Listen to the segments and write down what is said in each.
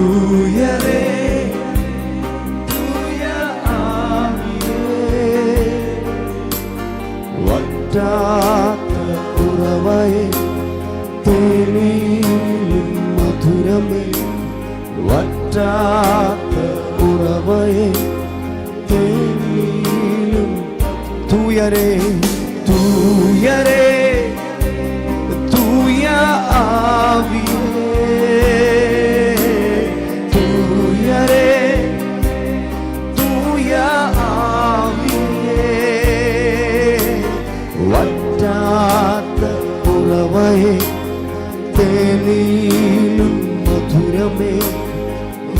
തൂയരേ തൂയ ആവിയേ വറ്റാത്ത ഉറവയേ തേനിലും മധുരമേ വറ്റാത്ത ഉറവയേ തേനിലും തൂയരേ തൂയരേ തൂയ ആവിയേ തൂയരേ തൂയ ആവിയേ വറ്റാത്ത ഉറവയേ തേനിലും മധുരമേ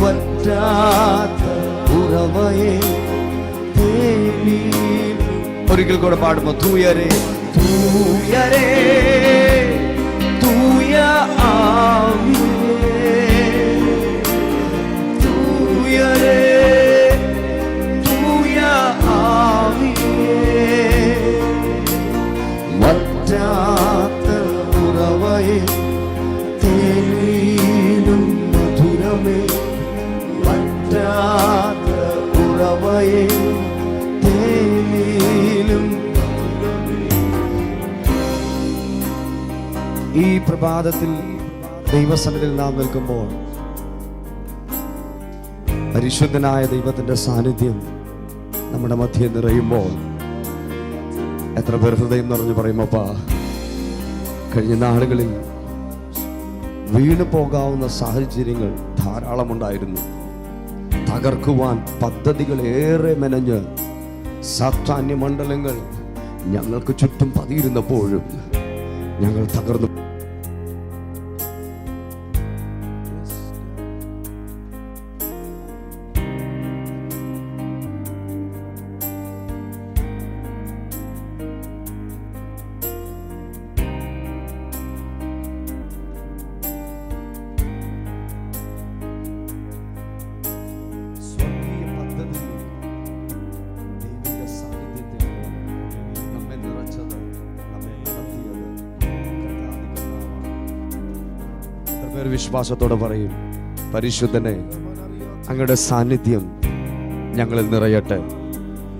വറ്റാത്ത ഉറവയേ തേനിലും. ഒരിക്കൽ കൂടെ പാടുമ്പോ തൂയരേ തൂയരേ തൂയ ആവിയേ തൂയരേ തൂയ ആവിയേ വറ്റാത്ത ഉറവയേ തേനിലും മധുരമേ വറ്റാത്ത ഉറവയേ തേനിലും. ഈ പ്രഭാതത്തിൽ ദൈവസന്നിധിയിൽ നാം നിൽക്കുമ്പോൾ പരിശുദ്ധനായ ദൈവത്തിന്റെ സാന്നിധ്യം നമ്മുടെ മധ്യേ നിറയുമ്പോൾ എത്ര പേർ ഹൃദയം നിറഞ്ഞു പറയുമപ്പാ, കഴിഞ്ഞ നാളുകളിൽ വീണു പോകാവുന്ന സാഹചര്യങ്ങൾ ധാരാളമുണ്ടായിരുന്നു. തകർക്കുവാൻ പദ്ധതികൾ ഏറെ മെനഞ്ഞ് സാത്താന്യ മണ്ഡലങ്ങൾ ഞങ്ങൾക്ക് ചുറ്റും പതിയിരുന്നപ്പോഴും ഞങ്ങൾ തകർന്നു. വിശ്വാസത്തോടെ പറയും, പരിശുദ്ധനെ അങ്ങയുടെ സാന്നിധ്യം ഞങ്ങളിൽ നിറയട്ടെ,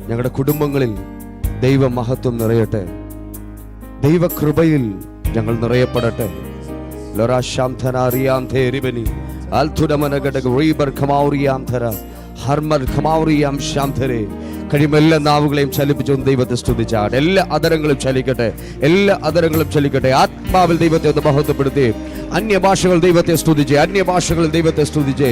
ഞങ്ങളുടെ കുടുംബങ്ങളിൽ ദൈവമഹത്വം നിറയട്ടെ, ദൈവകൃപയിൽ ഞങ്ങൾ നിറയപ്പെടട്ടെ. കഴിയുമ്പോൾ എല്ലാ നാവുകളെയും ചലിപ്പിച്ചൊന്ന് ദൈവത്തെ സ്തുതിച്ചാട്. എല്ലാ അധരങ്ങളും ചലിക്കട്ടെ, എല്ലാ അധരങ്ങളും ചലിക്കട്ടെ. ആത്മാവിൽ ദൈവത്തെ ഒന്ന് മഹത്വപ്പെടുത്തി അന്യഭാഷകൾ ദൈവത്തെ സ്തുതിച്ച്, അന്യഭാഷകളിൽ ദൈവത്തെ സ്തുതിച്ച്.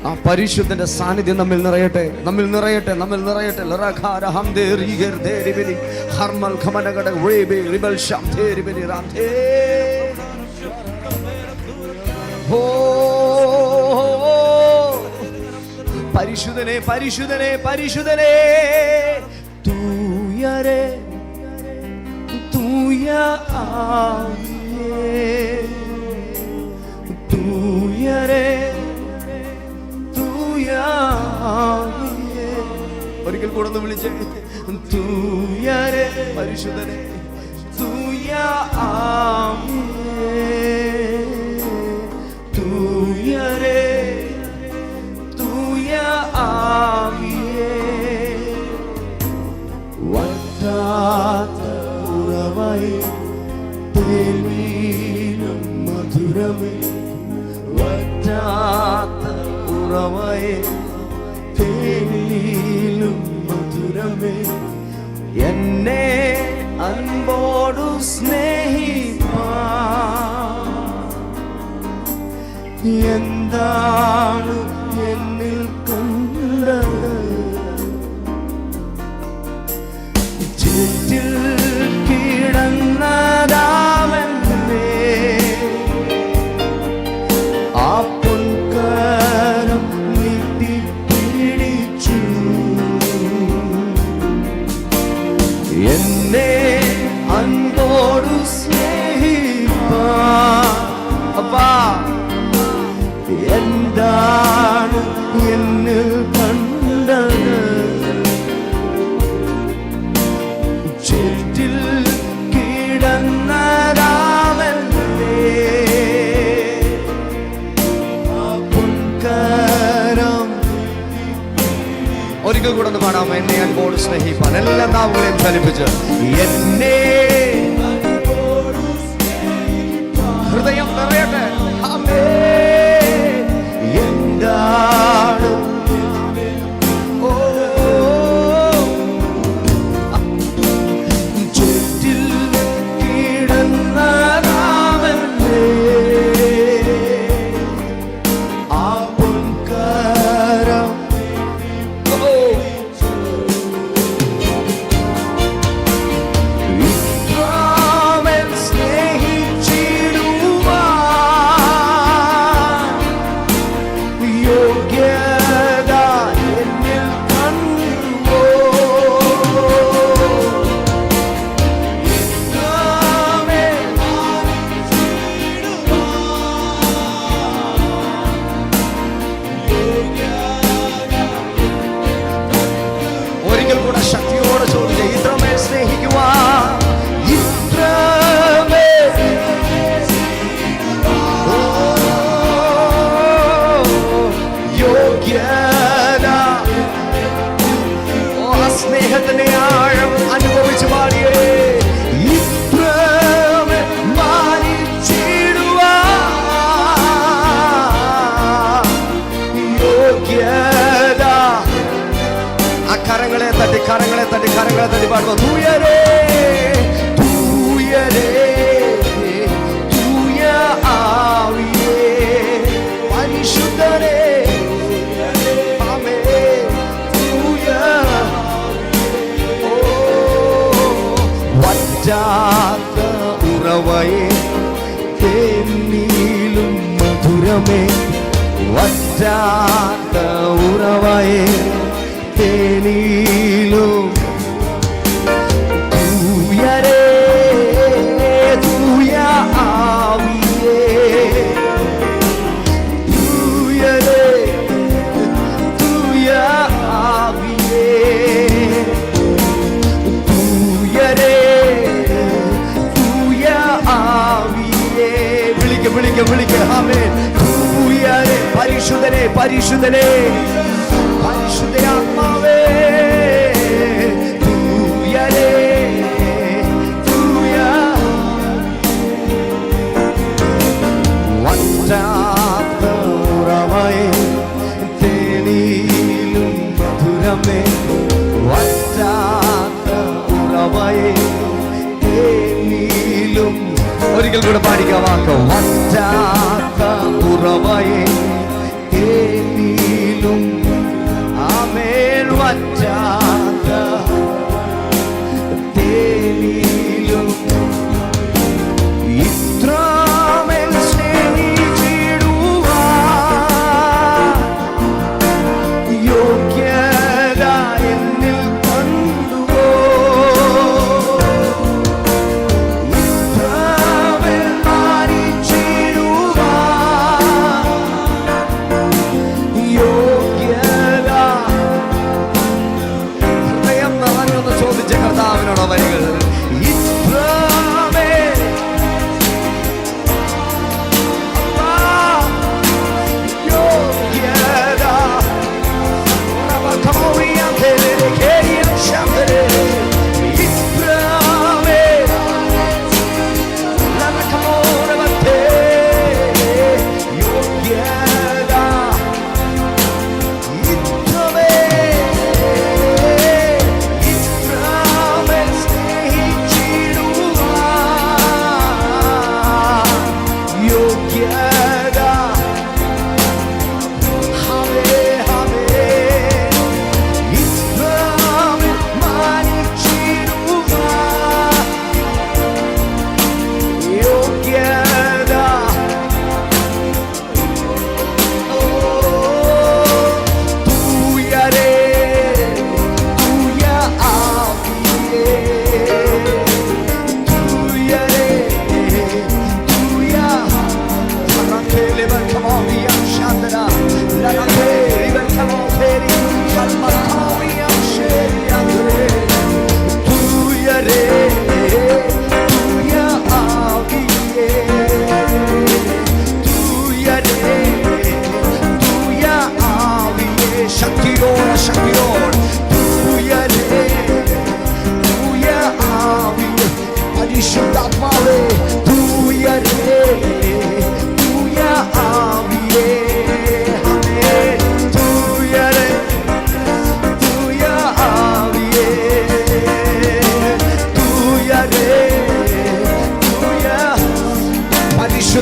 ആ പരിശുദ്ധന്റെ സാന്നിധ്യം നമ്മിൽ നിറയട്ടെ, നമ്മിൽ നിറയട്ടെ, നമ്മിൽ നിറയട്ടെ. പരിശുദ്ധനെ പരിശുദ്ധനെ പരിശുദ്ധനെ തൂയരേ തൂയ ആവിയേ തൂയരേ തൂയ ആവിയേ. ഒരിക്കൽ കൂടെ ഒന്ന് വിളിച്ചേ, തൂയരേ പരിശുദ്ധനെ തൂയ ആവിയേ തൂയരേ തൂയ ആവിയേ വറ്റാത്ത ഉറവയേ തേനിലും മധുരമേ വറ്റാത്ത ഉറവയേ തേനിലും മധുരമേ എന്നെ അൻപോടു സ്നേഹിപ്പാൻ എന്താണ് എന്നിൽ കണ്ടത്? ചുറ്റിൽ കിടന്നതാവെന്നേ ആ പൊൻകരം നീട്ടിപ്പിടിച്ചു എന്നെ അൻപോടു സ്നേഹിപ്പാൻ ഒരിക്കൽ കൂടെ ഒന്ന് പാടാം. എന്നെ അൻപോട് സ്നേഹിപ്പാൻ. എല്ലാ നാവുകളെയും ചലിപ്പിച്ച് എന്നെ ഹൃദയം നിറയട്ടെ. എന്താണ് ചുറ്റിൽ കിടന്ന രാമന്റെ ആ പൊൻകരം ഇത്രമേൽ സ്നേഹിച്ചിടുവാൻ യോഗ്യത എന്നിൽ കണ്ടുവോ? ഒരിക്കൽ കൂടെ ശക്തിയോടെ ചോദിച്ചേ, ഇത്രമേൽ സ്നേഹിക്കുവാൻ, ഇത്രമേൽ യോഗ്യത. ആ സ്നേഹത്തിന്റെ ആഴം അനുഭവിച്ചു പാടിയേ. ഇത്രമേൽ മാനിച്ചിടുവാൻ യോഗ്യത. ആ കരങ്ങളെ തട്ടി പാടുക. തൂയരേ തൂയരേ തൂയ ആവിയേ പരിശുദ്ധരേ ആമേ തൂയ. ഓ വറ്റാത്ത ഉറവയേ തേനിലും മധുരമേ, വറ്റാത്ത ഉറവയേ തേനിലും തൂയരേ തൂയ ആവിയേ തൂയരേ തൂയ ആവിയേ തൂയരേ തൂയ ആവിയേ. വിളിക്ക ആമേൻ. തൂയരേ പരിശുദ്ധനേ പരിശുദ്ധനേ പരിശുദ്ധയാത്മാവേ തൂയരേ തൂയ. വറ്റാത്ത ഉറവയേ തേനിലും മധുരമേ, വറ്റാത്ത ഉറവയേ തേനിലും. ഒരിക്കൽ കൂടെ പാടിക്കാം വാക്ക്. വറ്റാത്ത ഉറവയേ തേനിലും ആമേൻ. വറ്റാത്ത തേനിലും ഇത്രമേൽ സ്നേഹിച്ചിടുവാൻ യോഗ്യത എന്നിൽ കണ്ടുവോ? ഇത്രമേൽ മാനിച്ചിടുവാൻ യോഗ്യത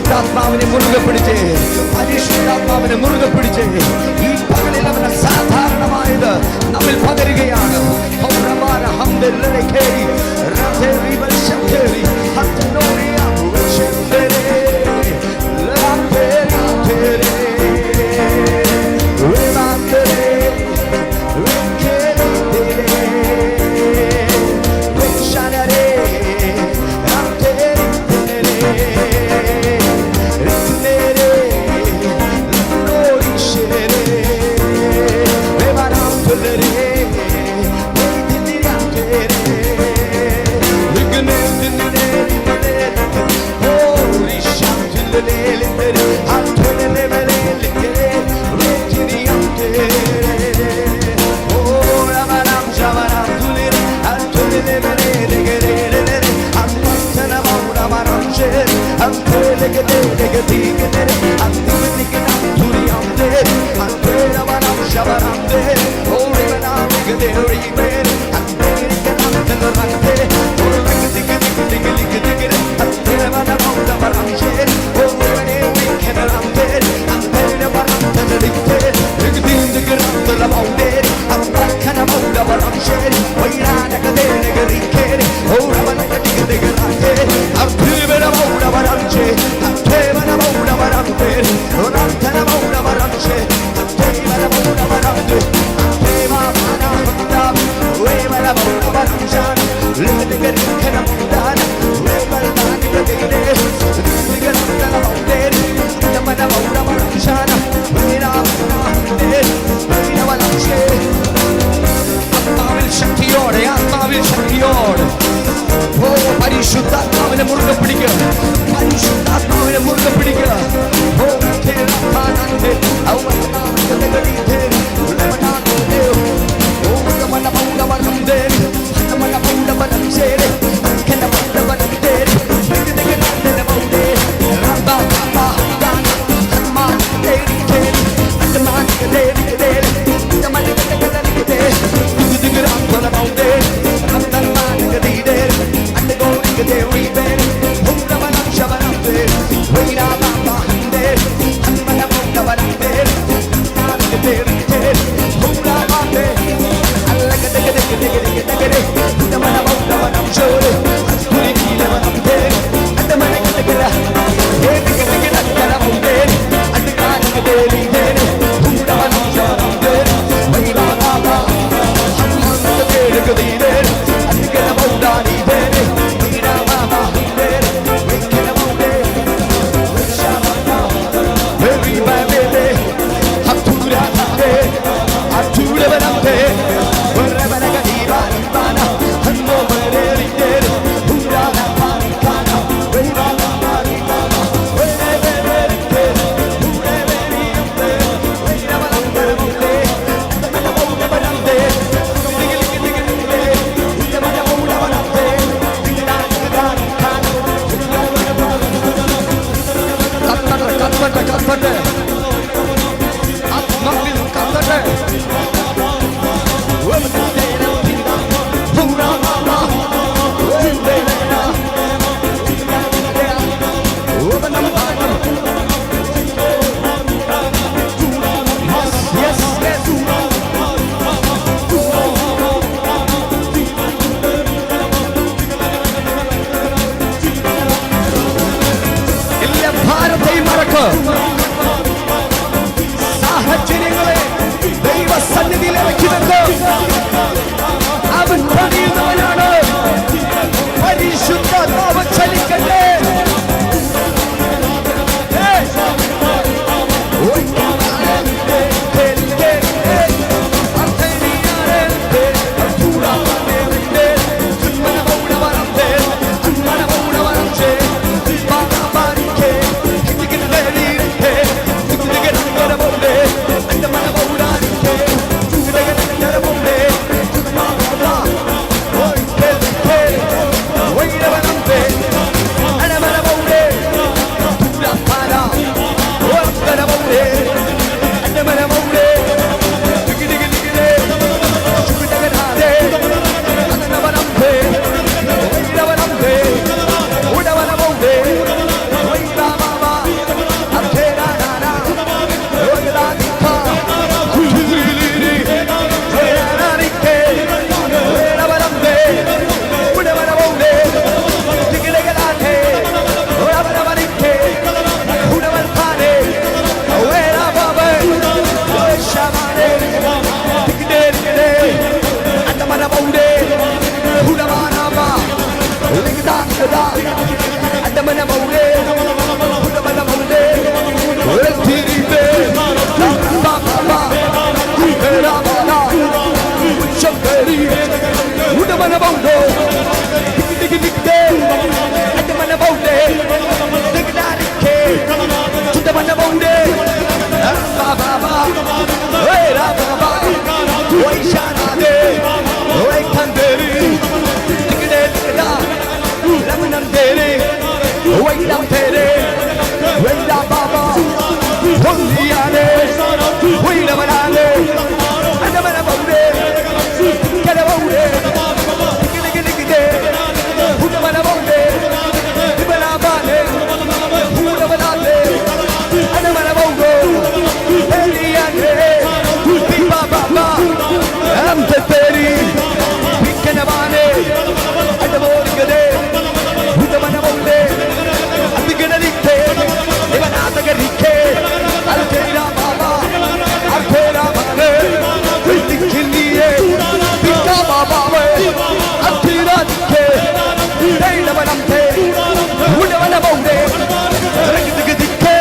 പരിശുദ്ധാത്മാവിനെ മുറുകെ പിടിച്ച്, പരിശുദ്ധാത്മാവിനെ മുറുകെ പിടിച്ച് ഈ പകലിൽ അവൻ സാധാരണമായത് നമ്മിൽ പകരുകയാണ്. Holiane, Huilamanale, Anamanabode, Calabode, Giligide, Hudamanabode, Ibanabale, Hudamanale, Anamanabode, Heliane, Pipa Baba, Amteperi, Picanabane, Adamorgade, Hudamanabode, Abiganalite, Ibanatagarike, Altera Baba, Altera Baba, Kilie, Pika Baba, Altera Dike, Dainabanamte, Hudamanabode, Rekidike,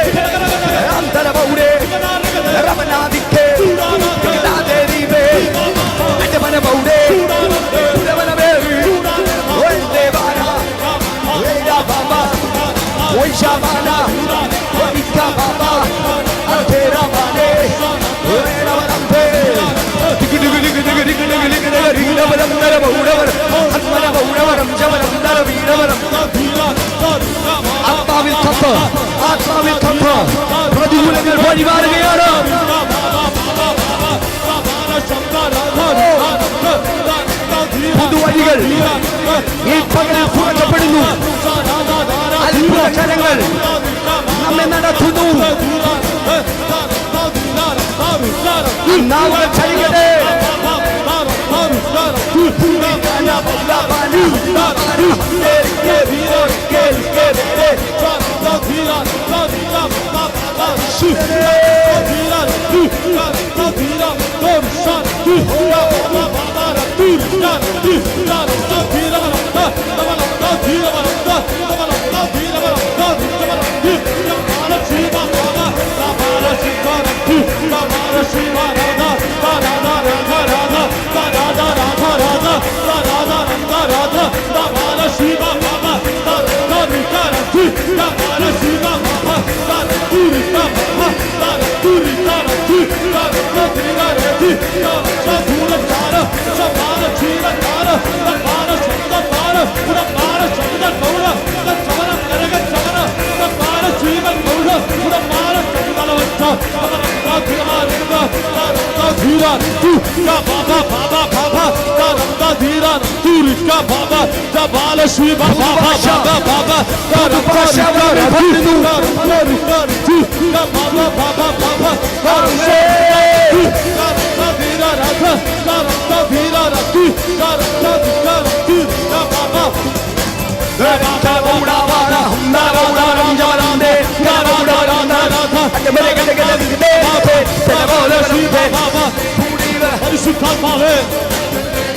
Antarabode, Ramanadike, Naderibe, Adamanabode, Hudamanaberu, Wendevana, Weda Baba, Shabana, Wika Baba, Altera Bane, Wera Balampe, Atma will come, പ്രതികൂലങ്ങൾ വഴിമാറുകയാണ്. പുതുവഴികൾ ഈ പകലിൽ തുറക്കപ്പെടുന്നു. അത്ഭുത കരങ്ങൾ നമ്മെ നടത്തുന്നു. നാവുകൾ ചലിക്കട്ടെ.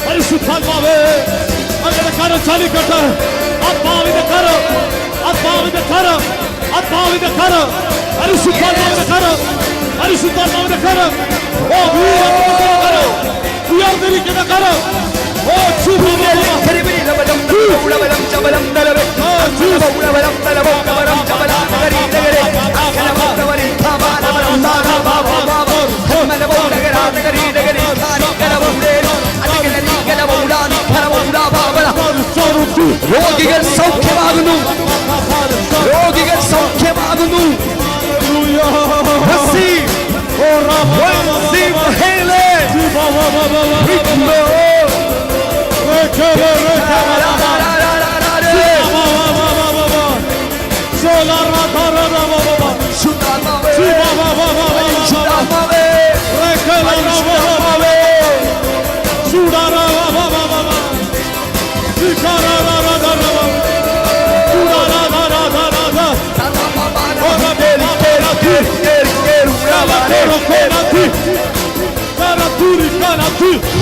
പരിശുദ്ധാത്മാവേ അങ്ങനെ കരം ചലിക്കട്ടെ. ആത്മാവിന്റെ കരം, ആത്മാവിന്റെ കരം, ആത്മാവിന്റെ കരം, പരിശുദ്ധാത്മാവിന്റെ കരം, പരിശുദ്ധാത്മാവിന്റെ കരം. ഓ വീരത്തിന്റെ കരം, ഉയർന്നിരിക്കുന്ന കരം. ഓ രോഗികൾ സൗഖ്യമാകുന്നു, രോഗികൾ സൗഖ്യമാകുന്നു.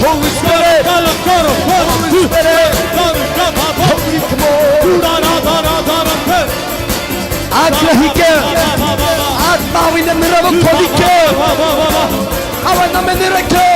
Holy Spirit, Holy Spirit, ആഗ്രഹിക്ക്, ആത്മാവിന്റെ നിറവ് കൊതിക്ക്, അവൻ നമ്മെ നിറയ്ക്കോ.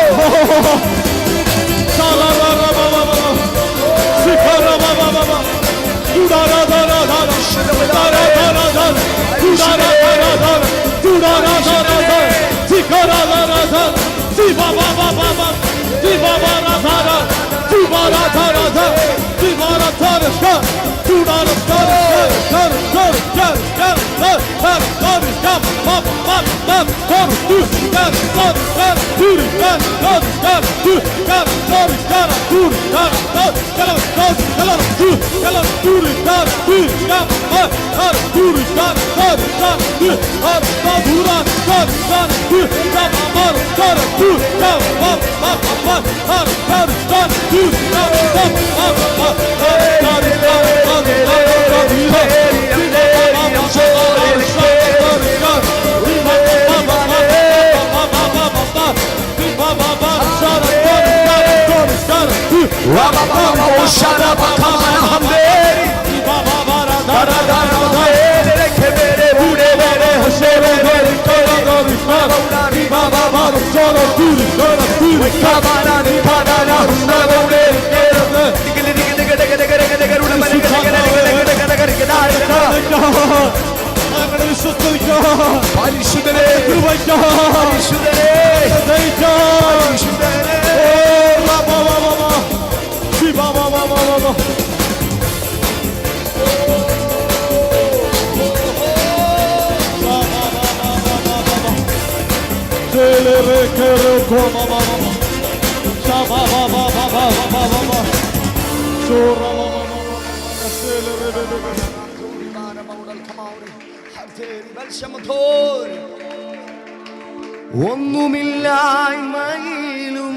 ഒന്നുമില്ലായ്മയിലും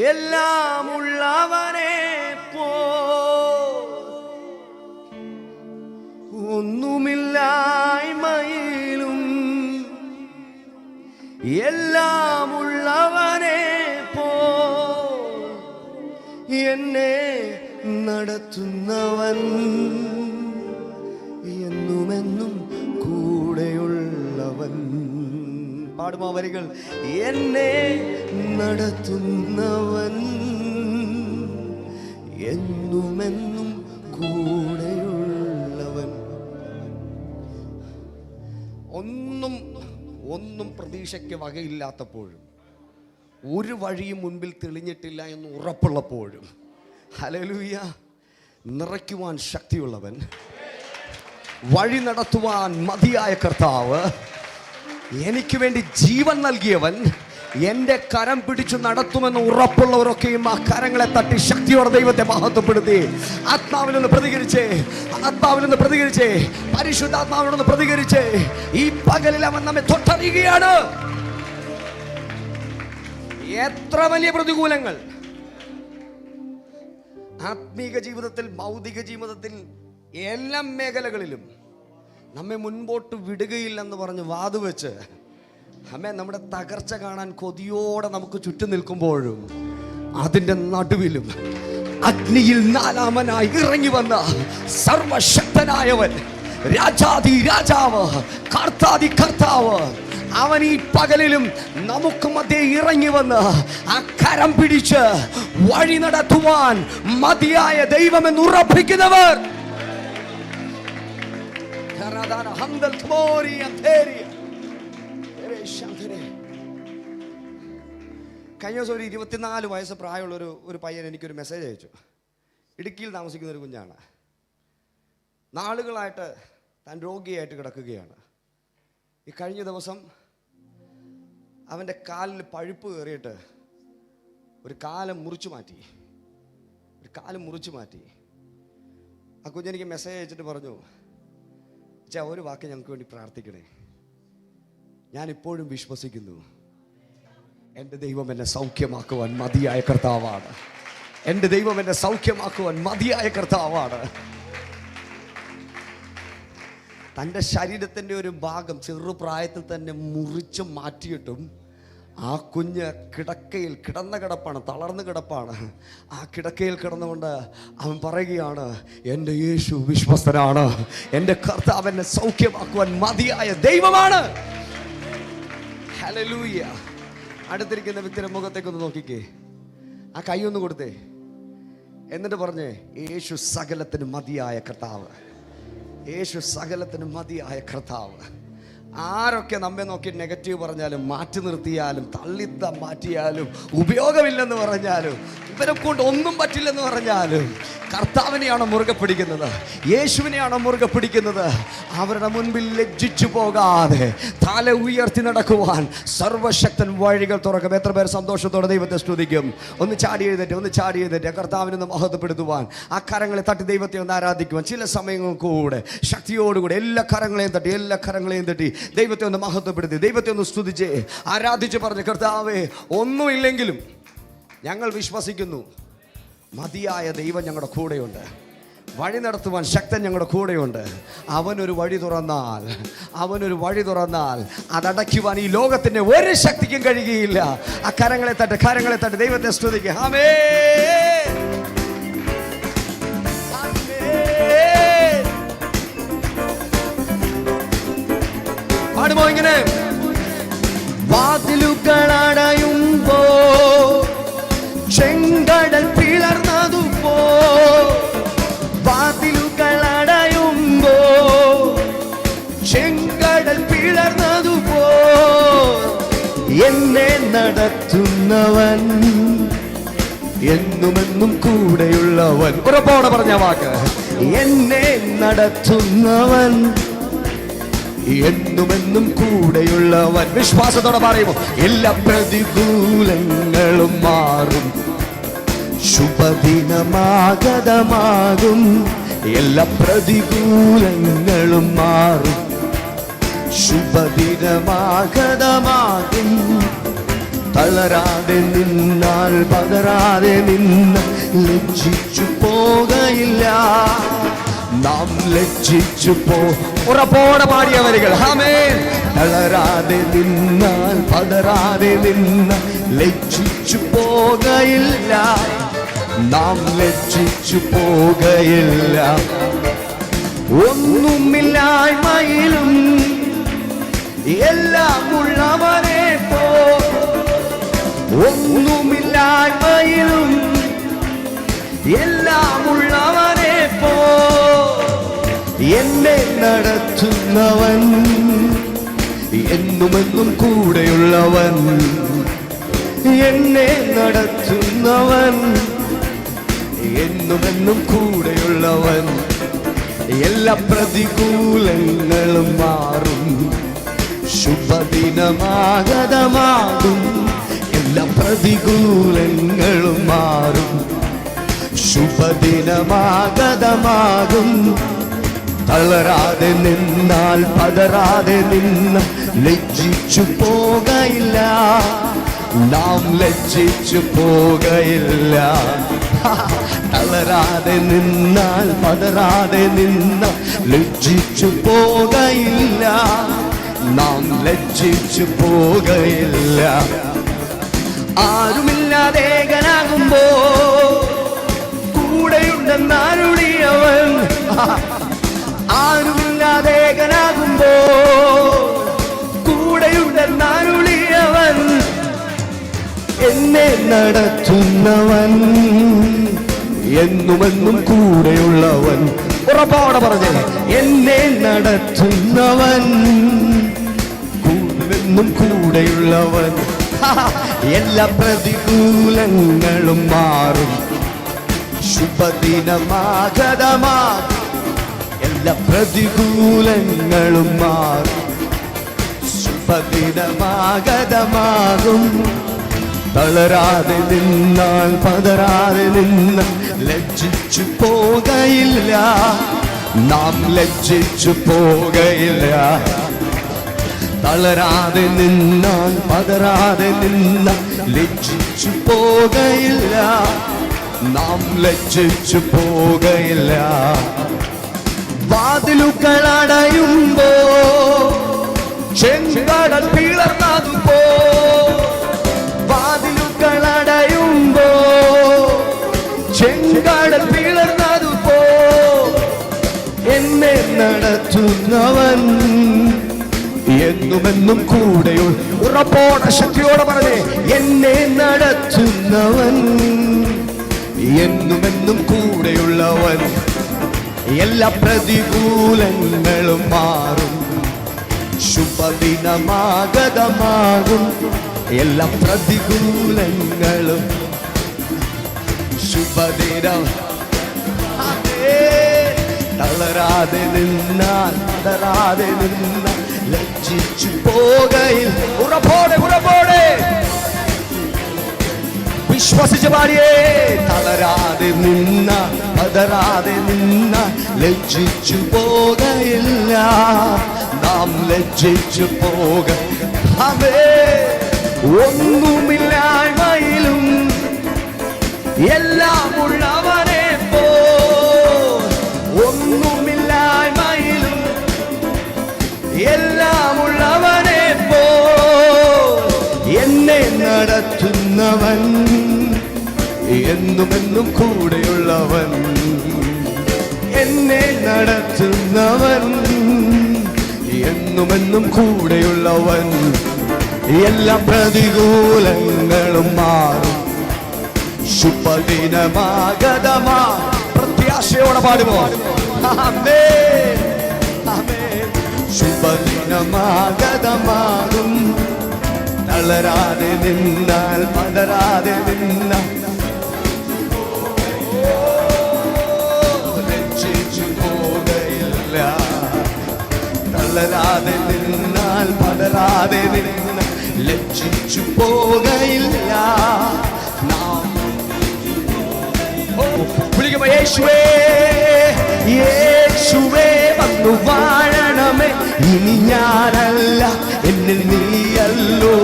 എല്ലാം ഉള്ളവനെ പോ ഒന്നുമില്ലായ്മയിലും എല്ലാം ഉള്ളവനെ പോ എന്നെ നടത്തുന്നവൻ എന്നുമെന്നും കൂടെയുള്ളവൻ. പാടുമാ വരികൾ. എന്നെ നടത്തുന്നവൻ എന്നുമെന്നും കൂടെയുള്ളവൻ. ഒന്നും പ്രതീക്ഷയ്ക്ക് വകയില്ലാത്തപ്പോഴും ഒരു വഴിയും മുൻപിൽ തെളിഞ്ഞിട്ടില്ല എന്ന് ഉറപ്പുള്ളപ്പോഴും ഹല്ലേലൂയ നിറയ്ക്കുവാൻ ശക്തിയുള്ളവൻ, വഴി നടത്തുവാൻ മതിയായ കർത്താവ്, എനിക്ക് വേണ്ടി ജീവൻ നൽകിയവൻ, എൻ്റെ കരം പിടിച്ചു നടത്തുമെന്ന് ഉറപ്പുള്ളവരൊക്കെയും ആ കരങ്ങളെ തട്ടി ശക്തിയോടെ ദൈവത്തെ മഹത്വപ്പെടുത്തി ആത്മാവിൽ നിന്ന് പ്രതികരിച്ചേ പരിശുദ്ധാത്മാവിനൊന്ന് പ്രതികരിച്ചേ. ഈ പകലിൽ അവൻ നമ്മെ തൊട്ടറിയുകയാണ്. എത്ര വലിയ പ്രതികൂലങ്ങൾ ആത്മീക ജീവിതത്തിൽ, ഭൗതിക ജീവിതത്തിൽ, എല്ലാ മേഖലകളിലും നമ്മെ മുൻപോട്ട് വിടുകയില്ലെന്ന് പറഞ്ഞ് വാതുവെച്ച് അമ്മേ നമ്മുടെ തകർച്ച കാണാൻ കൊതിയോടെ നമുക്ക് ചുറ്റും നിൽക്കുമ്പോഴും അതിൻ്റെ നടുവിലും അഗ്നിയിൽ നാലാമനായി ഇറങ്ങി വന്ന സർവശക്തനായവൻ, രാജാതി രാജാവ്, കർത്താതി കർത്താവ്, അവൻ ഈ പകലിലും നമുക്ക് മധ്യേ ഇറങ്ങി വന്ന് ആ കരം പിടിച്ച് വഴി നടത്തുവാൻ മതിയായ ദൈവമെന്ന് ഉറപ്പിക്കുന്നവർ. കഴിഞ്ഞ ദിവസം ഒരു 24 വയസ്സ് പ്രായമുള്ള ഒരു പയ്യൻ എനിക്കൊരു മെസ്സേജ് അയച്ചു. ഇടുക്കിയിൽ താമസിക്കുന്ന ഒരു കുഞ്ഞാണ്. നാളുകളായിട്ട് താൻ രോഗിയായിട്ട് കിടക്കുകയാണ്. ഈ കഴിഞ്ഞ ദിവസം അവൻ്റെ കാലിൽ പഴുപ്പ് കയറിയിട്ട് ഒരു കാലം മുറിച്ചു മാറ്റി. ആ കുഞ്ഞെനിക്ക് മെസ്സേജ് അയച്ചിട്ട് പറഞ്ഞു, ചാ ഒരു വാക്ക് ഞങ്ങൾക്ക് വേണ്ടി പ്രാർത്ഥിക്കണേ. ഞാനിപ്പോഴും വിശ്വസിക്കുന്നു എൻ്റെ ദൈവം എന്നെ സൗഖ്യമാക്കുവാൻ മതിയായ കർത്താവാണ്. എൻ്റെ ദൈവം എന്നെ സൗഖ്യമാക്കുവാൻ മതിയായ കർത്താവാണ്. തൻ്റെ ശരീരത്തിൻ്റെ ഒരു ഭാഗം ചെറുപ്രായത്തിൽ തന്നെ മുറിച്ച് മാറ്റിയിട്ടും ആ കുഞ്ഞ് കിടന്ന കിടപ്പാണ്, തളർന്ന് കിടപ്പാണ്. ആ കിടക്കയിൽ കിടന്നുകൊണ്ട് അവൻ പറയുകയാണ്, എൻ്റെ യേശു വിശ്വസ്തനാണ്, എൻ്റെ കർത്താവ് എന്നെ സൗഖ്യമാക്കുവാൻ മതിയായ ദൈവമാണ്. ഹല്ലേലൂയ. അടുത്തിരിക്കുന്ന വ്യക്തിയുടെ മുഖത്തേക്കൊന്ന് നോക്കിക്കേ, ആ കൈ ഒന്ന് കൊടുത്തേ, എന്നിട്ട് പറഞ്ഞേ, യേശു സകലത്തിന് മതിയായ കർത്താവ്, യേശു സകലത്തിന് മതിയായ കർത്താവ്. ആരൊക്കെ നമ്മെ നോക്കി നെഗറ്റീവ് പറഞ്ഞാലും, മാറ്റി നിർത്തിയാലും, മാറ്റിയാലും, ഉപയോഗമില്ലെന്ന് പറഞ്ഞാലും, ഇവരെ കൊണ്ട് ഒന്നും പറ്റില്ലെന്ന് പറഞ്ഞാലും, കർത്താവിനെയാണോ മുറുകെ പിടിക്കുന്നത്, യേശുവിനെയാണോ മുറുകെ പിടിക്കുന്നത്, അവരുടെ മുൻപിൽ ലജ്ജിച്ചു പോകാതെ തല ഉയർത്തി നടക്കുവാൻ സർവശക്തൻ വഴികൾ തുറക്കും. എത്ര പേർ സന്തോഷത്തോടെ ദൈവത്തെ സ്തുതിക്കും? ഒന്ന് ചാടി എഴുന്നേറ്റ് കർത്താവിനെ മഹത്വപ്പെടുത്തുവാൻ, ആ കരങ്ങളെ തട്ടി ദൈവത്തെ ഒന്ന് ആരാധിക്കുവാൻ ചില സമയങ്ങൾ കൂടെ ശക്തിയോടുകൂടെ എല്ലാ കരങ്ങളെയും തട്ടി ദൈവത്തെ ഒന്ന് മഹത്വപ്പെടുത്തി, ദൈവത്തെ ഒന്ന് സ്തുതിച്ച് ആരാധിച്ച് പറഞ്ഞ്, കർത്താവേ, ഒന്നുമില്ലെങ്കിലും ഞങ്ങൾ വിശ്വസിക്കുന്നു മതിയായ ദൈവം ഞങ്ങളുടെ കൂടെയുണ്ട്, വഴി നടത്തുവാൻ ശക്തൻ ഞങ്ങളുടെ കൂടെയുണ്ട്. അവനൊരു വഴി തുറന്നാൽ അതടയ്ക്കുവാൻ ഈ ലോകത്തിന്റെ ഒരു ശക്തിക്കും കഴിയുകയില്ല. ആ കരങ്ങളെ തട്ട് ദൈവത്തെ സ്തുതിക്കുക. ആമേൻ, ആമേൻ. പാടുമോ ഇങ്ങനെ? വാതിലുകൾ അടയുമ്പോ ചെങ്കടൽ പിളർന്നതുപോ, വാതിലുകൾ അടയുമ്പോ ചെങ്കടൽ പിളർന്നതുപോ, എന്നെ നടത്തുന്നവൻ എന്നുമെന്നും കൂടെയുള്ളവൻ. ഉറപ്പോടെ പറഞ്ഞ വാക്ക്, എന്നെ നടത്തുന്നവൻ എന്നുമെന്നും കൂടെയുള്ളവൻ. വിശ്വാസത്തോടെ പറയുമോ? എല്ലാ പ്രതികൂലങ്ങളും മാറും, ശുഭദിനമാഗതമാകും. എല്ലാ പ്രതികൂലങ്ങളും മാറും, ശുഭദിനമാഗതമാകും. തളരാതെ നിന്നാൽ പതറാതെ നിന്ന് ലജ്ജിച്ചു പോകയില്ല. നാം ലജ്ജിച്ചു ഉറപ്പോടെ പാടിയ വരികൾ. ആമേൻ. തളരാതെ നിന്നാൽ പതറാതെ നിന്ന് ലജ്ജിച്ചു പോകയില്ല. നാം ലജ്ജിച്ചു പോകയില്ല. ഒന്നുമില്ലായ്മയിലും എല്ലാം ഉള്ളവനെ പോ, ഒന്നുമില്ലായ്മയിലും എല്ലാം ഉള്ളവനെ പോ, എന്നെ നടത്തുന്നവൻ എന്നുമെന്നും കൂടെയുള്ളവൻ, എന്നെ നടത്തുന്നവൻ എന്നുമെന്നും കൂടെയുള്ളവൻ. എല്ലാ പ്രതികൂലങ്ങളും മാറും, ശുഭദിനമാഗതമാകും. എല്ലാ പ്രതികൂലങ്ങളും മാറും, ശുഭദിനമാഗതമാകും. തളരാതെ നിന്നാൽ പതറാതെ നിന്ന് ലജ്ജിച്ചു പോകയില്ല. നാം ലജ്ജിച്ചു പോകയില്ല. തളരാതെ നിന്നാൽ പതറാതെ നിന്ന് ലജ്ജിച്ചു പോകയില്ല. നാം ലജ്ജിച്ചു പോകയില്ല. ആരുമില്ലാതേകനാകുമ്പോ കൂടെയുണ്ടെന്നരുളിയവൻ, ആരുമില്ലാതേകനാകുമ്പോ കൂടെയുണ്ടെന്നരുളിയവൻ, എന്നെ നടത്തുന്നവൻ എന്നുമെന്നും കൂടെയുള്ളവൻ. ഉറപ്പോടെ പറഞ്ഞേ, എന്നെ നടത്തുന്നവൻ എന്നും കൂടെയുള്ളവൻ. എല്ലാ പ്രതികൂലങ്ങളും മാറും, ശുഭദിനമാഗതമാകും. എല്ലാ പ്രതികൂലങ്ങളും മാറും, ശുഭദിനമാഗതമാകും. തളരാതെ നിന്നാൽ പതറാതെ നിന്ന് ലജ്ജിച്ചു പോകയില്ല. നാം ലജ്ജിച്ചു പോകയില്ല. തളരാതെ നിന്നാൽ പതറാതെ നിന്ന ലജ്ജിച്ചു പോകയില്ല. നാം ലജ്ജിച്ചു പോകയില്ല. വാതിലുകൾ അടയുമ്പോ ചെങ്കടൽ പിളർന്നതുപോ, വാതിലുകൾ അടയുമ്പോ ചെങ്കടൽ പിളർന്നതുപോ, എന്നെ നടത്തുന്നവൻ എന്നുമെന്നും കൂടെയുള്ള. ഉറപ്പോടെ ശക്തിയോടെ പറഞ്ഞേ, എന്നെ നടത്തുന്നവൻ എന്നുമെന്നും കൂടെയുള്ളവൻ. എല്ലാ പ്രതികൂലങ്ങളും മാറും, ശുഭദിനമാഗതമാകും. എല്ലാ പ്രതികൂലങ്ങളും ശുഭദിനം. തളരാതെ പതരാതെ നിന്നാൽ പതരാതെ നിന്നാൽ ലജ്ജിച്ചു പോകയിൽ. ഉറപ്പോടെ വിശ്വസിച്ച് പാടിയേ. തളരാതെ നിന്ന പതരാതെ നിന്ന ലജ്ജിച്ചു പോകയില്ല. നാം ലജ്ജിച്ചു പോക ഒന്നുമില്ലായ്മയിലും എല്ലാം ഉള്ളവനെ പോ. ഒന്നുമില്ലായ്മയിലും എല്ലാം ഉള്ളവനെ പോ. എന്നെ നടത്തുന്നവൻ എന്നുമെന്നും കൂടെയുള്ളവൻ. എന്നെ നടത്തുന്നവൻ എന്നുമെന്നും കൂടെയുള്ളവൻ. എല്ലാ പ്രതികൂലങ്ങളും മാറും ശുഭദിനമാഗതമാ. പ്രത്യാശയോടെ പാടുമോ? ആമേൻ ആമേൻ. ശുഭദിനമാഗതമാകും. തളരാതെ നിന്നാൽ പതരാതെ നിന്നാൽ ലജ്ജിച്ചു പോകയില്ല. തളരാതെ നിന്നാൽ പതരാതെ നിന്നാൽ ലജ്ജിച്ചു പോകയില്ല. നാം വിളിക്കുമ്പോ യേശുവേ യേശുവേ വന്നു വാഴണമേ. ഇനി ഞാനല്ല എന്നിൽ നീയല്ലോ.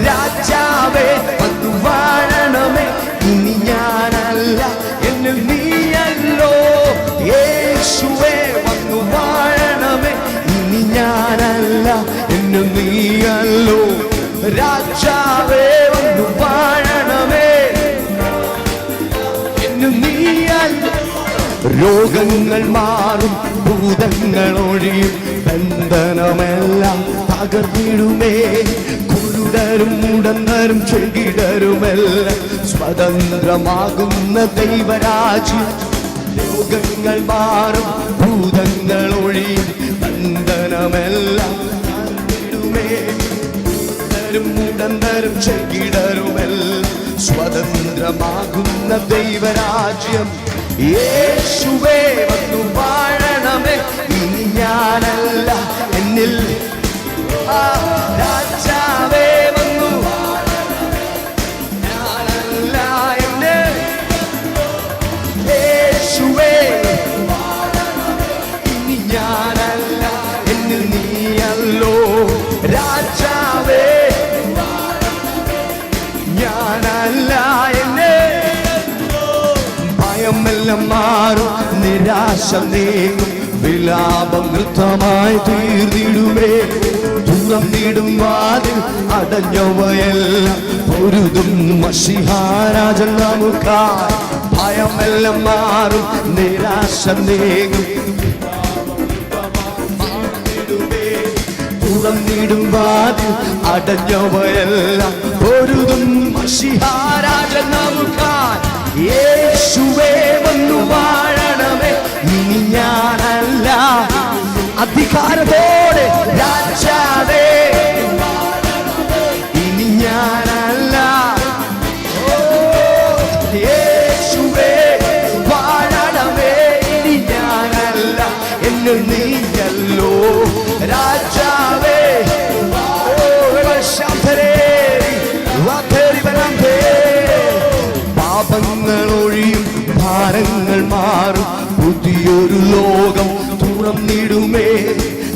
രാജാവേ വന്നു വാഴണമേ. ഇനി ഞാനല്ല എന്നിൽ നീയല്ലോ. യേശുവേ വന്നു വാഴണമേ. ഇനി ഞാനല്ല എന്നിൽ നീയല്ലോ. രാജാവേ വന്നു വാഴണമേ. എന്നിൽ നീയല്ലോ. രോഗങ്ങൾ മാറും ഭൂതങ്ങൾ ഒഴിയും. ബന്ധനമെല്ലാം തകർന്നിടുമേ. കുരുടരും മുടന്തരും ചെകിടരുമെല്ലാം സ്വതന്ത്രമാകുന്ന ദൈവരാജ്യം. രോഗങ്ങൾ മാറും ഭൂതങ്ങൾ ഒഴിയും. ബന്ധനമെല്ലാം തകർന്നിടുമേ. കുരുടരും മുടന്തരും ചെകിടരുമെല്ലാം സ്വതന്ത്രമാകുന്ന ദൈവരാജ്യം. യേശുവേ വന്നു വാഴണമേ. ഇനി ഞാനല്ല എന്നിൽ. രാജാവേ വന്നു ഞാനല്ല എന്നിൽ. യേശുവേ ഇനി ഞാനല്ല എന്നിൽ നീയല്ലോ. രാജാവേ ഞാനല്ല എന്നിൽ. ഭയമെല്ലാം മാറും നിരാശ നീങ്ങും. വിലാപം നൃത്തമായി തീർന്നിടുമേ. തുറന്നിടും വാതിൽ അടഞ്ഞവയെല്ലാം പൊരുതും മശിഹാരാജൻ നമുക്കായി. ഭയമെല്ലാം മാറും നിരാശ നീങ്ങും. തുറന്നിടും വാതിൽ അടഞ്ഞവയെല്ലാം പൊരുതും മശിഹാരാജൻ നമുക്കായി. യേശുവേ വന്നു വാഴണമേ. ഇനി ഞാനല്ല അധികാരത്തോടെ രാജാവേ. ഇനി ഞാനല്ല. യേശുവേ വാഴണമേ. ഇനി ഞാനല്ല എന്നിൽ നീയല്ലോ. രാജാവേ പാപങ്ങൾ ഒഴിയും ഭാരങ്ങൾ മാറും. പുതിയൊരു ലോകം തുറന്നിടുമേ.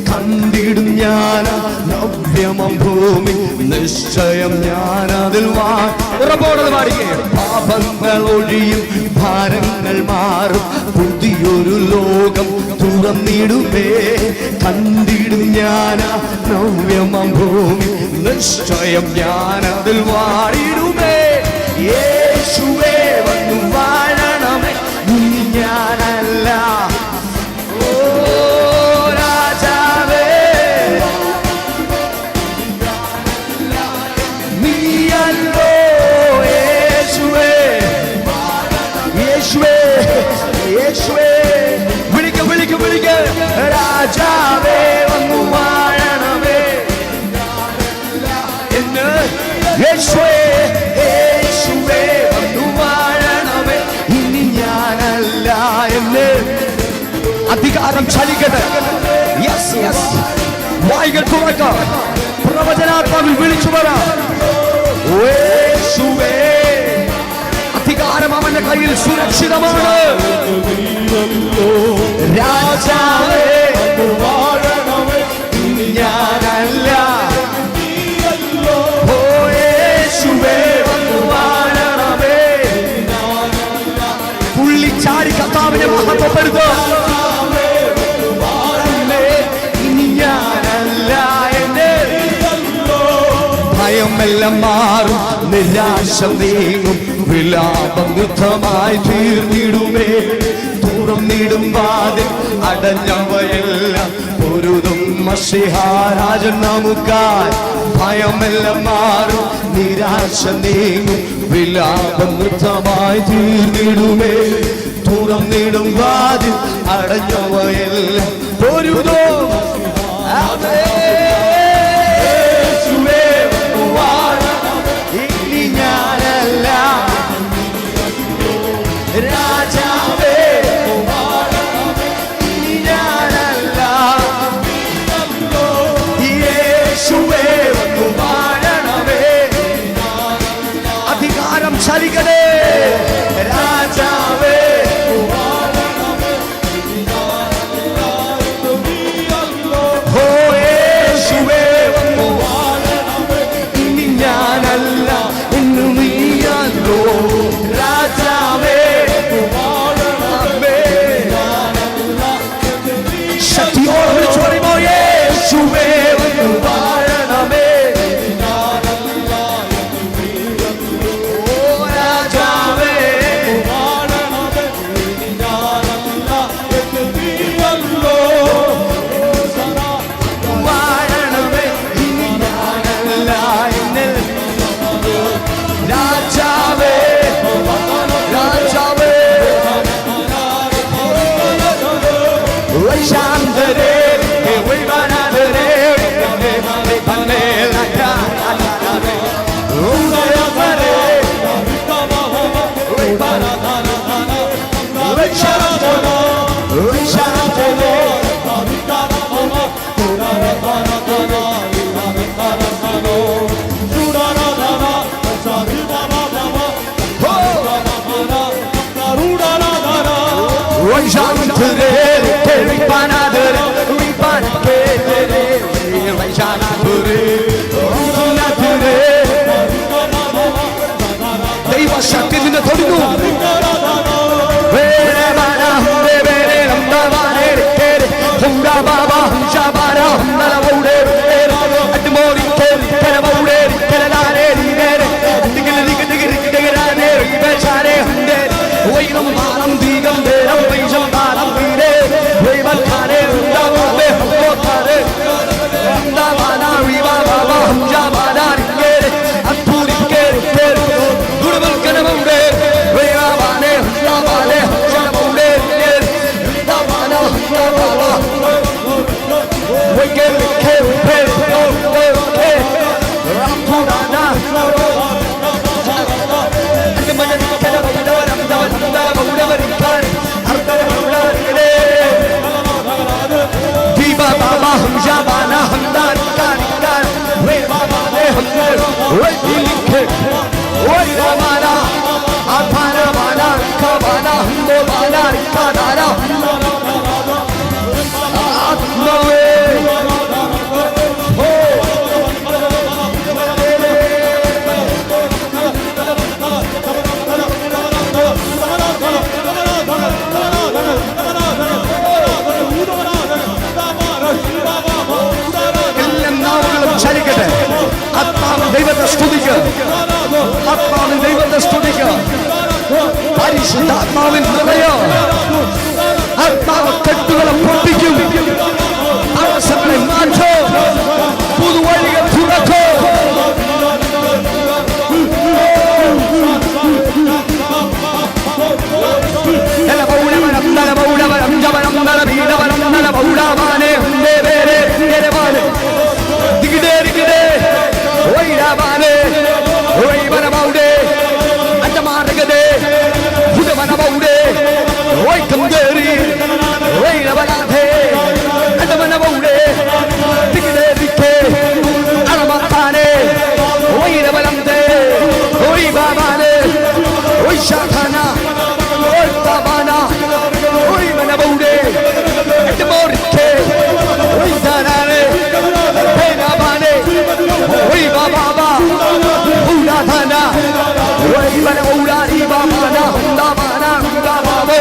കണ്ടിടും ഞാൻ നവ്യമം ഭൂമി. നിശ്ചയം ഞാനതിൽ പാടുകയും. പാപങ്ങൾ ഒഴിയും ഭാരങ്ങൾ മാറും. പുതിയൊരു ലോകം തുറന്നിടുമേ. കണ്ടിടും ഞാൻ നവ്യമം ഭൂമി. നിശ്ചയം ഞാനതിൽ വാടിടുമേ. യേശുവേ വന്നു വാഴണമേ. ഇനി ഞാനല്ല. ഓ രാജാവേ നീയല്ലോ. യേശുവേ യേശുവേ യേശുവേ വിളിക്ക വിളിക്ക വിളിക്ക. രാജാവേ വന്നു വാഴണമേ. എന്ന് യേശുവേ യേശുവേ വന്നു വാഴണമേ. ഇനി ഞാനല്ല എന്ന് അധികാരം ചലിക്കട്ടെ. യെസ് യെസ്, വായികൾ തുറക്കാം, പ്രവചനാത്മാവിൽ വിളിച്ചു പറ. യേശുവേ, അധികാരം അവന്റെ കയ്യിൽ സുരക്ഷിതമാണ്. രാജാവേ ഞാനല്ല, ഓ യേശുവേ വന്നു വാഴണമേ. പുള്ളിച്ചാടി കർത്താവിനെ മഹത്വപ്പെടുത്തുക. ഭയമെല്ലാം മാറും, നിരാശ നീങ്ങും, വിലാപം യുദ്ധമായി തീർന്നിടുമേ. തുറന്നിടും വാതിൽ അടഞ്ഞവയെല്ലാം പൊരുതും മശിഹാരാജൻ നമുക്കായി. ഭയമെല്ലാം മാറും, നിരാശ നീങ്ങും, വിലാപം യുദ്ധമായി തീർന്നിടുമേ. തുറന്നിടും വാതിൽ അടഞ്ഞവയെല്ലാം പൊരുതും. രാജാവേ ഞാനല്ല, യേശുവേ വന്നു വാഴണമേ. അധികാരം ചലിക്കണേ. രാജാവേ ഓ യേശുവേ വന്നു വാഴണമേ. ഇനി ഞാനല്ല, ഇന്നു നീയല്ലോ. രാജാവേ ശക്തിയോട് വിളിച്ചു പറയുമോ, യേശുവേ വന്നു വാഴണമേ. ഓ രാജാവേ വാഴണമേ. ഇനി ഞാനല്ല, എന്നിൽ. രാജാവേ രാജാവേ ശാന്തരേ ദൈവശക്തി നിന്നെ തൊടുന്നു. ദൈവത്തെ സ്തുതിക്കുക. ആത്മാവിൽ ദൈവത്തെ സ്തുതിക്കുക. പരിശുദ്ധാത്മാവിൽ നിറയോ. ആത്മാവ് കെട്ടുകളെ പൊട്ടിക്കും. അവസരങ്ങളെ മാറ്റോ. പുതുവഴികൾ തുറക്കോ. Reina balante, andamana bole, dikde dikhe, aramatane, reina balante, oi babane, oi shathana, oi tabana, oi mana bole, andamorke, oi danane, reina bane, oi baba, ula thana, oi mana ula ri babana, tabana, babo.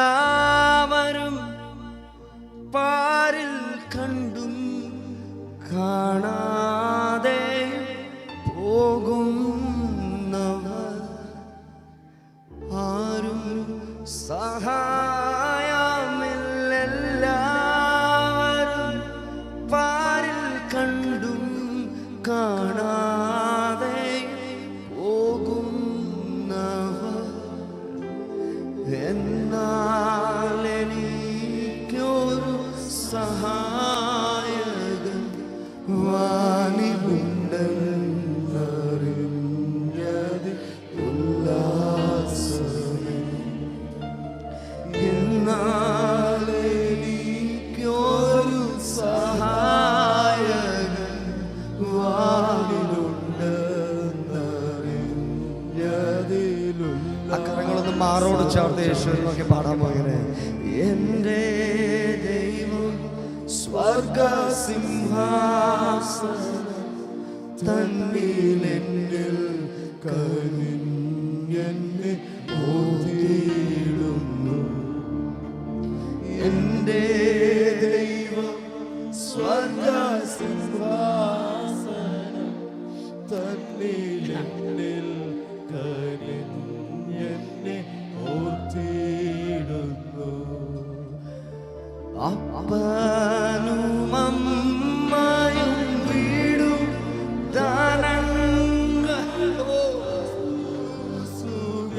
സഹായമില്ലെല്ലാവരും പാരിൽ കണ്ടും കാണാതെ പോകുന്നവർ ആരും സഹായമില്ലെല്ലാവരും പാരിൽ കണ്ടും കാണാതെ എന്നാൽ എനിക്കൊരു സഹായകൻ വാനിലുണ്ടെന്നറിഞ്ഞത് ഉല്ലാസമേ. എന്നാൽ എനിക്കൊരു സഹായകൻ വാനിലുണ്ടെന്നറിഞ്ഞതിലുള്ള അക്കരങ്ങളൊന്ന് മാറോട് ചേർത്ത് യേശുവിനൊക്കെ പാടാമോ? ഇങ്ങനെ എൻ്റെ ദൈവം സ്വർഗസിംഹാസനം തന്നിലെന്നിൽ കനിഞ്ഞെന്നെ ഓതിയിടുന്നു. എൻ്റെ ദൈവം സ്വർഗസിംഹാസനം തന്നിലെന്നിൽ കനിഞ്ഞെന്നെ ഓർത്തിടുന്നു. അപ്പനും അമ്മയും വീടും ധനങ്ങളും സുഖ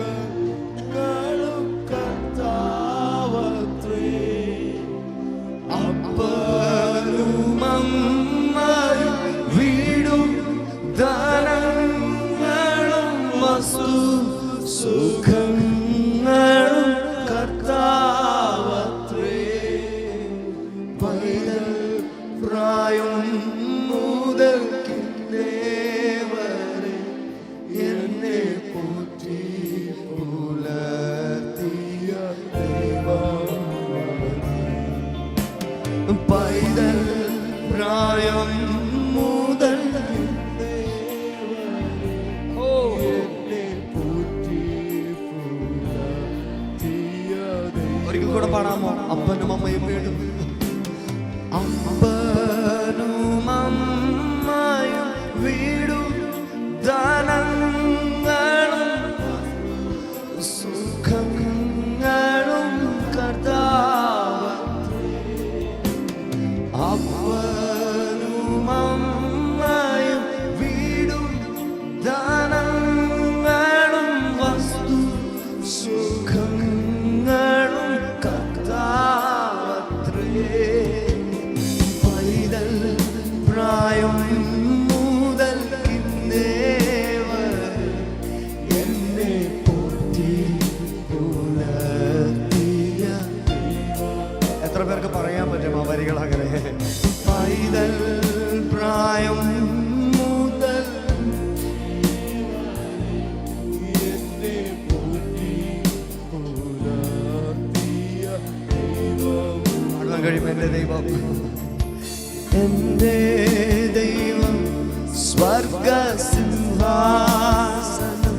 സ്വർഗസിംഹാസനം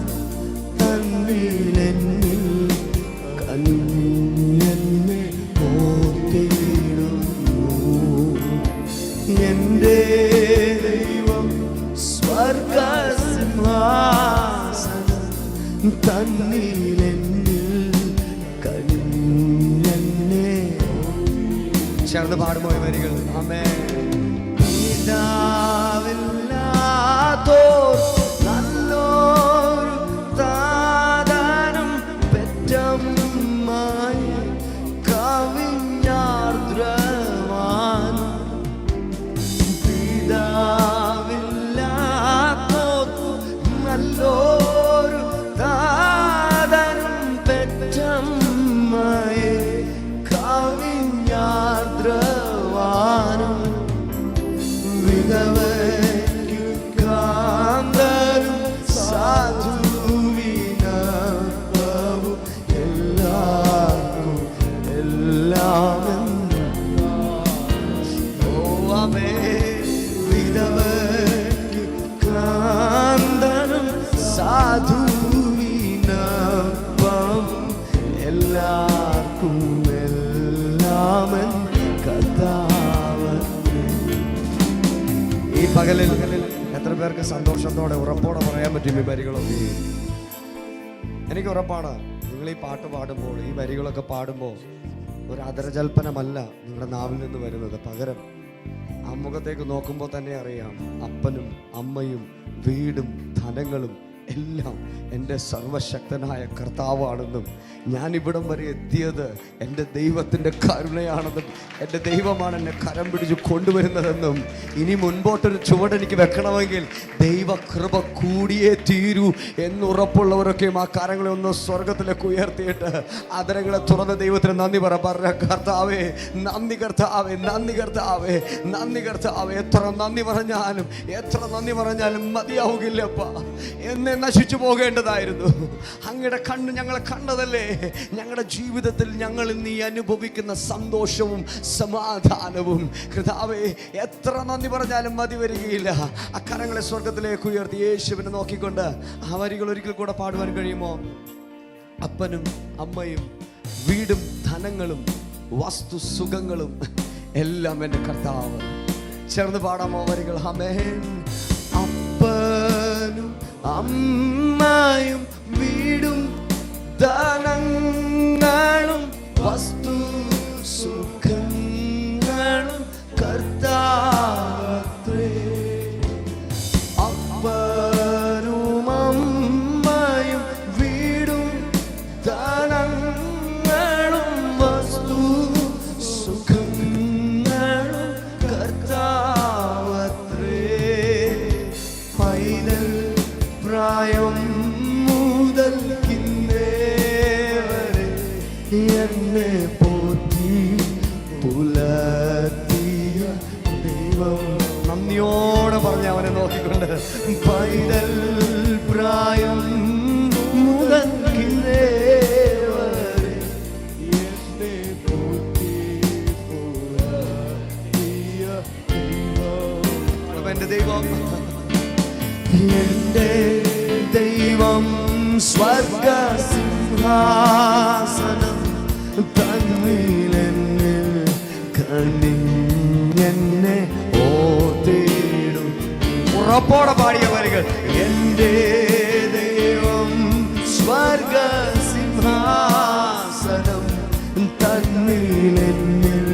തന്നിലെന്നിൽ കനിഞ്ഞെന്നെ ഓർത്തിടുന്നു. എൻ്റെ ദൈവം സ്വർഗസിംഹാസനം തന്നിലെന്നിൽ കനിഞ്ഞെന്നെ. ചേർന്ന് പാടുമോ ഈ വരികൾ? ആമേൻ. പിതാവില്ലാത്തോർ നല്ലൊരു താതാനും പെറ്റമ്മായി കവിഞ്ഞാർദ്രവാൻ. പിതാവില്ലാത്തോർ നല്ലൊരു താതാനും പെറ്റമ്മായി കവിഞ്ഞാർദ്രവാനും. വിധവയ്ക്കു കാന്തനും സാധുവിനപ്പവും എല്ലാവർക്കും എല്ലാമെന്ന്. വിധവയ്ക്കു കാന്തനും സാധുവിനപ്പവും എല്ലാവർക്കും എല്ലാമെന്ന് കർത്താവ്. ഈ പകലിൽ എത്ര പേർക്ക് സന്തോഷത്തോടെ ഉറപ്പോടെ പറയാൻ പറ്റും ഈ വരികളൊക്കെ? എനിക്ക് ഉറപ്പാണ്, നിങ്ങൾ ഈ പാട്ട് പാടുമ്പോൾ, ഈ വരികളൊക്കെ പാടുമ്പോൾ ഒരു ആദരജൽപ്പനമല്ല നിങ്ങളുടെ നാവിൽ നിന്ന് വരുന്നത്. പകരം ആ മുഖത്തേക്ക് നോക്കുമ്പോൾ തന്നെ അറിയാം, അപ്പനും അമ്മയും വീടും ധനങ്ങളും എല്ലാം എൻ്റെ സർവശക്തനായ കർത്താവാണെന്നും ഞാനിവിടം വരെ എത്തിയത് എൻ്റെ ദൈവത്തിൻ്റെ കരുണയാണെന്നും എൻ്റെ ദൈവമാണ് എന്നെ കരം പിടിച്ച് കൊണ്ടുവരുന്നതെന്നും ഇനി മുൻപോട്ടൊരു ചുവടെനിക്ക് വെക്കണമെങ്കിൽ ദൈവകൃപ കൂടിയേ തീരൂ എന്നുറപ്പുള്ളവരൊക്കെയും ആ കരങ്ങളെ ഒന്ന് സ്വർഗത്തിലേക്ക് ഉയർത്തിയിട്ട് അതരങ്ങളെ തുറന്ന ദൈവത്തിന് നന്ദി പറഞ്ഞ കർത്താവേ, നന്ദി കർത്താവേ, നന്ദി കർത്താവേ, നന്ദി കർത്താവേ. എത്ര നന്ദി പറഞ്ഞാലും മതിയാവുകയില്ലപ്പ. എന്നെ നശിച്ചു പോകേണ്ടതായിരുന്നു. അങ്ങയുടെ കണ്ണ് ഞങ്ങളെ കണ്ടതല്ലേ. ഞങ്ങളുടെ ജീവിതത്തിൽ ഞങ്ങൾ ഇന്ന് ഈ അനുഭവിക്കുന്ന സന്തോഷവും സമാധാനവും കർത്താവേ, എത്ര നന്ദി പറഞ്ഞാലും മതി വരികയില്ല. അക്കരങ്ങളെ സ്വർഗത്തിലേക്ക് ഉയർത്തി യേശുവിനെ നോക്കിക്കൊണ്ട് ആ വരികൾ ഒരിക്കൽ കൂടെ പാടുവാൻ കഴിയുമോ? അപ്പനും അമ്മയും വീടും ധനങ്ങളും വസ്തു സുഖങ്ങളും എല്ലാം എൻ്റെ കർത്താവ്. ചേർന്ന് പാടാമോ വരികൾ? ആമേൻ. അപ്പനും അമ്മയും വീടും ധനങ്ങളും വസ്തു സുഖങ്ങളും കർത്താവത്രേ. അപ്പനും അമ്മയും വീടും ധനങ്ങളും വസ്തു സുഖങ്ങളും കർത്താവത്രേ. പൈതൽ പ്രായം മുതൽ കിന്നേവരെ എന്നെ പോറ്റി പുലർത്തിയ ദൈവം. നന്ദിയോടെ പറഞ്ഞ അവനെ നോക്കിക്കൊണ്ട്, പൈതൽ പ്രായം മുതൽ കിന്നേവരെ എന്നെ പോറ്റി പുലർത്തിയ ദൈവം. എൻ്റെ ദൈവം, എൻ്റെ ദൈവം സ്വർഗസിംഹാസനം തന്നിലെന്നിൽ കനിഞ്ഞെന്നെ ഓർത്തിടും. ഉറപ്പോടെ പാടിയ വരികൾ. എൻ്റെ ദൈവം സ്വർഗസിംഹാസനം തന്നിലെന്നിൽ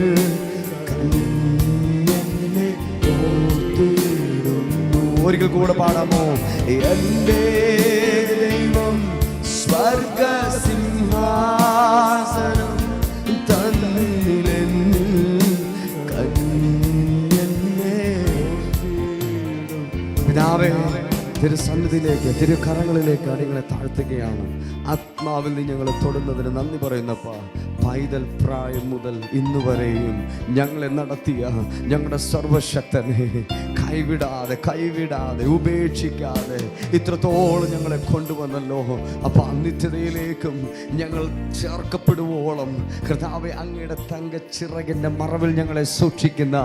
കനിഞ്ഞെന്നെ ഓർത്തിടുന്നു. ഒരിക്കൽ കൂടെ പാടാമോ? എൻ്റെ ദൈവം സ്വർഗസിംഹാസനം തന്നിലെന്നിൽ കനിഞ്ഞെന്നെ. പിതാവേ, തിരുസന്നിധിയിലേക്ക് തിരുകരങ്ങളിലേക്ക് അടികളെ താഴ്ത്തുകയാണ്. ആത്മാവിൽ നീ ഞങ്ങളെ തൊടുന്നതിന് നന്ദി പറയുന്നപ്പാ. പൈതൽ പ്രായം മുതൽ ഇന്ന് വരെയും ഞങ്ങളെ നടത്തിയ ഞങ്ങളുടെ സർവശക്തനെ കൈവിടാതെ ഉപേക്ഷിക്കാതെ ഇത്രത്തോളം ഞങ്ങളെ കൊണ്ടുവന്നല്ലോ. അപ്പൊ നിത്യതയിലേക്കും ഞങ്ങൾ ചേർക്കപ്പെടുവോളം കർത്താവേ, അങ്ങയുടെ തങ്കച്ചിറകിന്റെ മറവിൽ ഞങ്ങളെ സൂക്ഷിക്കുന്ന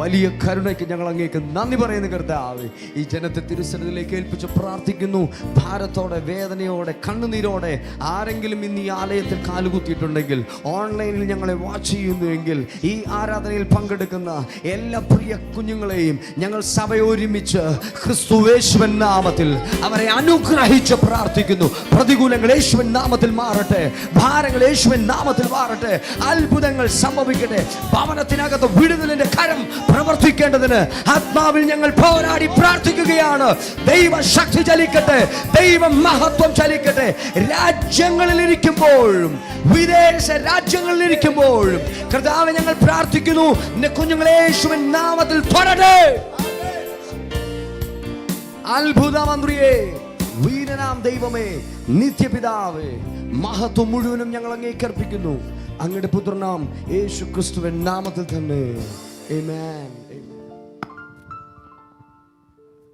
വലിയ കരുണയ്ക്ക് ഞങ്ങൾ അങ്ങേക്ക് നന്ദി പറയുന്നു കർത്താവേ. ഈ ജനത്തെ തിരുസന്നിധിയിലേക്ക് ഏൽപ്പിച്ച് പ്രാർത്ഥിക്കുന്നു. ഭാരത്തോടെ, വേദനയോടെ, കണ്ണുനീരോടെ ആരെങ്കിലും ഇന്ന് ഈ ആലയത്തിൽ കാലുകുത്തിയിട്ടുണ്ടെങ്കിൽ, ഓൺലൈനിൽ ഞങ്ങളെ വാച്ച് ചെയ്യുന്നുവെങ്കിൽ, ഈ ആരാധനയിൽ പങ്കെടുക്കുന്ന എല്ലാ പ്രിയ കുഞ്ഞുങ്ങളെയും ഞങ്ങൾ സഭയൊരുമിച്ച് ക്രിസ്തുവേശുവിൻ നാമത്തിൽ അവരെ അനുഗ്രഹിച്ച് പ്രാർത്ഥിക്കുന്നു. പ്രതികൂലങ്ങൾ യേശുവിൻ നാമത്തിൽ മാറട്ടെ, ഭാരങ്ങൾ യേശുവിൻ നാമത്തിൽ മാറട്ടെ, അത്ഭുതങ്ങൾ സംഭവിക്കട്ടെ. ഭവനത്തിനകത്ത് വിടുതലിന്റെ കരം പ്രവർത്തിക്കേണ്ടതിന് ആത്മാവിൽ ഞങ്ങൾ പോരാടി പ്രാർത്ഥിക്കുകയാണ്. ദൈവശക്തി ചലിക്കട്ടെ, ദൈവ മഹത്വം ചലിക്കട്ടെ. രാജ്യങ്ങളിലിരിക്കുമ്പോഴും വിദേശ രാജ്യങ്ങളിലിരിക്കുമ്പോഴും കർത്താവേ, ഞങ്ങൾ പ്രാർത്ഥിക്കുന്നു, നിന്റെ കുഞ്ഞുങ്ങളെ യേശുവിൻ നാമത്തിൽ തൊടട്ടെ. അത്ഭുതമന്ത്രിയേ, വീരനാം ദൈവമേ, നിത്യപിതാവേ, മഹത്വം മുഴുവനും ഞങ്ങൾ അങ്ങേക്ക് അർപ്പിക്കുന്നു. അങ്ങയുടെ പുത്രനാം യേശു ക്രിസ്തുവിൻ നാമത്തിൽ തന്നെ. ആമേൻ.